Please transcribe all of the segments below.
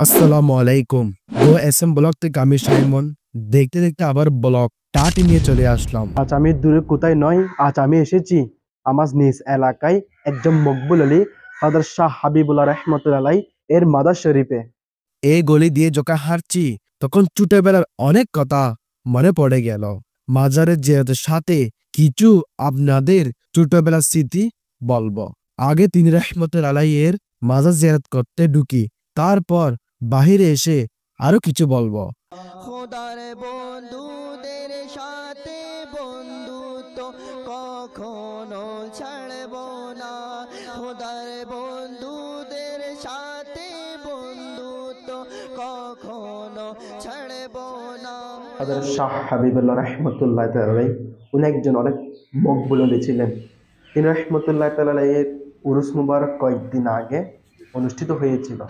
আসসালামু আলাইকুম। গো SM blog থেকে আমি সাইমন। দেখতে দেখতে আবার ব্লগ টাটি নিয়ে চলে আসলাম। আজ আমি দূরে কোথায় নয়, আজ আমি এসেছি আমার নিজ এলাকায় একজন মকবুল আলী হযরত শাহ হাবিবুল্লাহ রহমতুল্লাহ এর মাদার শরীফে। এই গলি দিয়ে যখন হাঁটছি তখন ছোটবেলার অনেক কথা মনে পড়ে গেল। মাজারের জিয়ারতের সাথে কিছু আপনাদের ছোটবেলার স্মৃতি বলবো। আগে তিনি রহমতুল্লাহ এর মাজার জিয়ারত করতে ঢুকি, তারপর বাহিরে এসে আরো কিছু বলবো। খোদার বন্ধুদের সাথে বন্ধুত্ব কখনো ছাড়ব না। খোদার বন্ধুদের সাথে বন্ধুত্ব কখনো ছাড়ব না। হযরত শাহ হাবিবুল্লাহ রহমতুল্লাহ তাআলা উনি একজন অনেক মকবুল আলী ছিলেন। তিনি রহমতুল্লাহ তাআলা এর উরুস মুবারক কয়েকদিন আগে অনুষ্ঠিত হয়েছিল।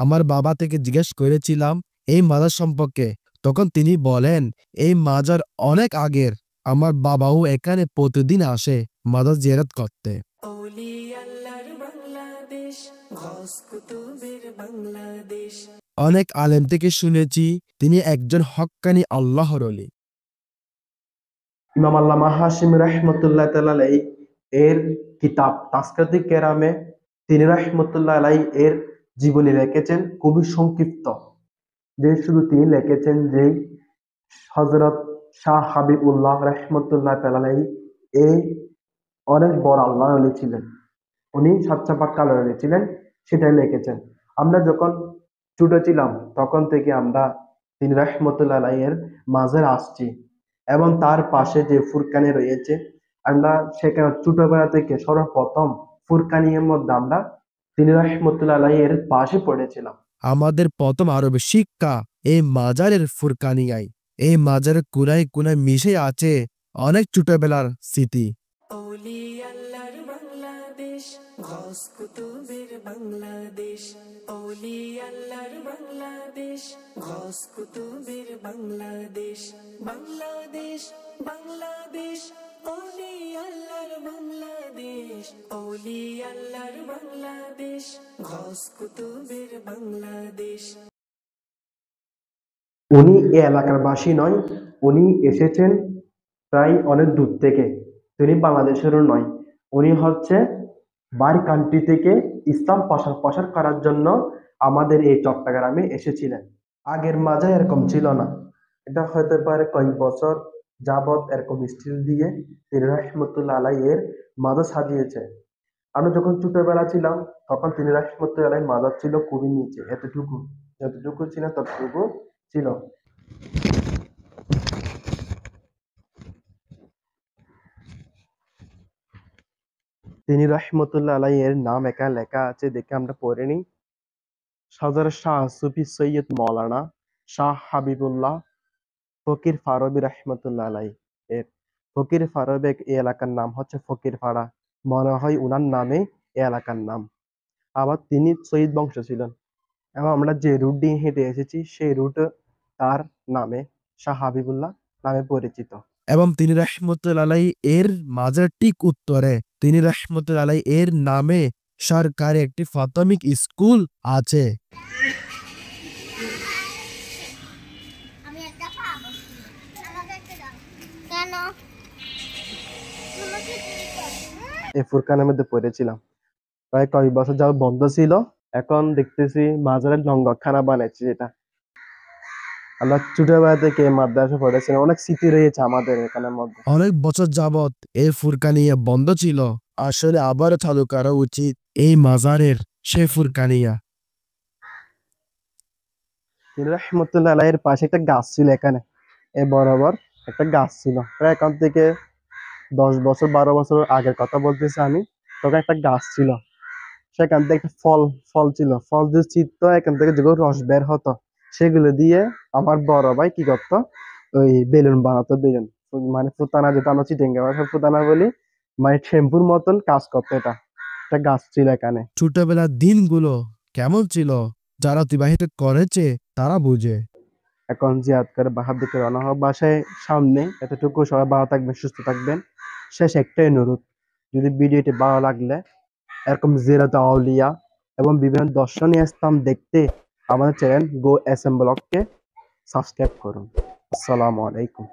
আমার বাবা থেকে জিজ্ঞেস করেছিলাম এই মাজার সম্পর্কে, তখন তিনি বলেন এই মাজার অনেক আগের। আমার বাবাও এখানে প্রতিদিন আসে মাজার জিয়ারত করতে। অনেক আলেম থেকে শুনেছি তিনি একজন হক্কানি আল্লাহর ওলি। ইমাম আল্লামা হাশিম রহমতুল্লাহ তাআলা এর কিতাব তাজকিরাতুল কেরামে তিনি রহমতুল্লাহ আলাই এর জীবনী লিখেছেন খুবই সংক্ষিপ্ত। যে শুধু তিনি লিখেছেন যে হযরত শাহ হাবিবুল্লাহ রহমতুল্লাহ তাআলা এই অনেক বড় আল্লাহর ওলি ছিলেন, উনি সাচ্চা পাক্কা আল্লাহর ওলি ছিলেন, সেটাই লিখেছেন। আমরা যখন ছোট ছিলাম তখন থেকে আমরা তিনি রহমতুল্লাহ আলাই এর মাঝে আসছি এবং তার পাশে যে ফুরকানি রয়েছে, আমরা সেখানে ছোটবেলা থেকে সর্বপ্রথম ফুরকানির মধ্যে আমরা তিনি রহমতুল্লাহ আলাই এর পাশে পড়েছিলাম। আমাদের প্রথম আরবে শিক্ষা এই মাজারের ফুরকানিয়ায়। এই মাজারের কোনায় কোনায় মিশে আছে অনেক ছোটবেলার স্মৃতি। উনি এ এলাকার বাসী নয়, উনি এসেছেন প্রায় অনেক দূর থেকে। তিনি বাংলাদেশেরও নয়, উনি হচ্ছে বাইর কান্ট্রি থেকে ইসলাম প্রসার প্রসার করার জন্য আমাদের এই চট্টগ্রামে এসেছিলেন। আগের মাঝে এরকম ছিল না, এটা হতে পারে কয়েক বছর যাবৎ এরকম স্টিল দিয়ে তিনি রহমতুল্লাহ আলাই এর মাদা সাজিয়েছে। আমরা যখন ছোটবেলা ছিলাম তখন তিনি রহমতুল্লাহ আলাই মাদার ছিল খুবই নিচে, এতটুকু যতটুকু ছিল ততটুকু ছিল। তিনি রহমতুল্লাহ আলাই এর নাম একা লেখা আছে, দেখে আমরা পড়ে নিই। সদর শাহ সুফি সৈয়দ মৌলানা শাহ হাবিবুল্লাহ ফকির ফারবি রহমতুল্লাহ আলাই এর। ফকির ফারবি এই এলাকার নাম হচ্ছে ফকির ফাড়া, মনে হয় উনার নামে এই এলাকার নাম। আবার তিনি সৈয়দ বংশ ছিলেন এবং আমরা যে রুট দিয়ে হেঁটে এসেছি সেই রুট তার নামে শাহ হাবিবুল্লাহ নামে পরিচিত। এবং তিনি রহমতুল্লাহ এর মাজার ঠিক উত্তরে তিনি রহমতুল্লাহ এর নামে সরকারি একটি প্রাথমিক স্কুল আছে। এই ফুরকানের মধ্যে পড়েছিলাম, প্রায় কয়েক বছর যাবত বন্ধ ছিল, এখন দেখতেছি মাজারের লঙ্গরখানা বানাইছে। যেটা আমরা ছোটবেলা থেকে মাদ্রাসা পড়েছিলাম, অনেক স্মৃতি রয়েছে আমাদের এখানের মধ্যে। অনেক বছর যাবত এই ফুরকানিয়া বন্ধ ছিল, আসলে আবারও চালু করা উচিত এই মাজারের সে ফুরকানিয়া। তিনি রহমতুল্লাহ আলাইহির পাশে একটা গাছ ছিল, এখানে এ বরাবর একটা গাছ ছিল, প্রায় এখান থেকে 10 বছর 12 বছর আগের কথা বলতেছি আমি। তখন একটা গাছ ছিল, সেখান থেকে একটা ফল ফল ছিল, ফল যে ছিটতো এখান থেকে যেগুলো রস বের হতো সেগুলো দিয়ে আমার বড় ভাই কি করতো, ওই বেলুন বানাতো। বেলুন মানে ফুতানা, যেটা আমরা চিটেঙ্গা ভাষায় ফুতানা বলি, মানে শ্যাম্পুর মতন কাজ করতো। এটা একটা গাছ ছিল এখানে। ছোটবেলার দিনগুলো কেমন ছিল যারা অতিবাহিত করেছে তারা বুঝে। এখন জিয়াদ করে বাহার দিকে রওনা হওয়া, বাসায় সামনে এতটুকু। সবাই ভালো থাকবেন, সুস্থ থাকবেন। শেষ একটাই অনুরোধ, যদি ভিডিওটি ভালো লাগলে এরকম জিয়ারত আউলিয়া এবং বিভিন্ন দর্শনীয় স্থান দেখতে আমাদের চ্যানেল গো এস এম ব্লগকে সাবস্ক্রাইব করুন। আসসালামু আলাইকুম।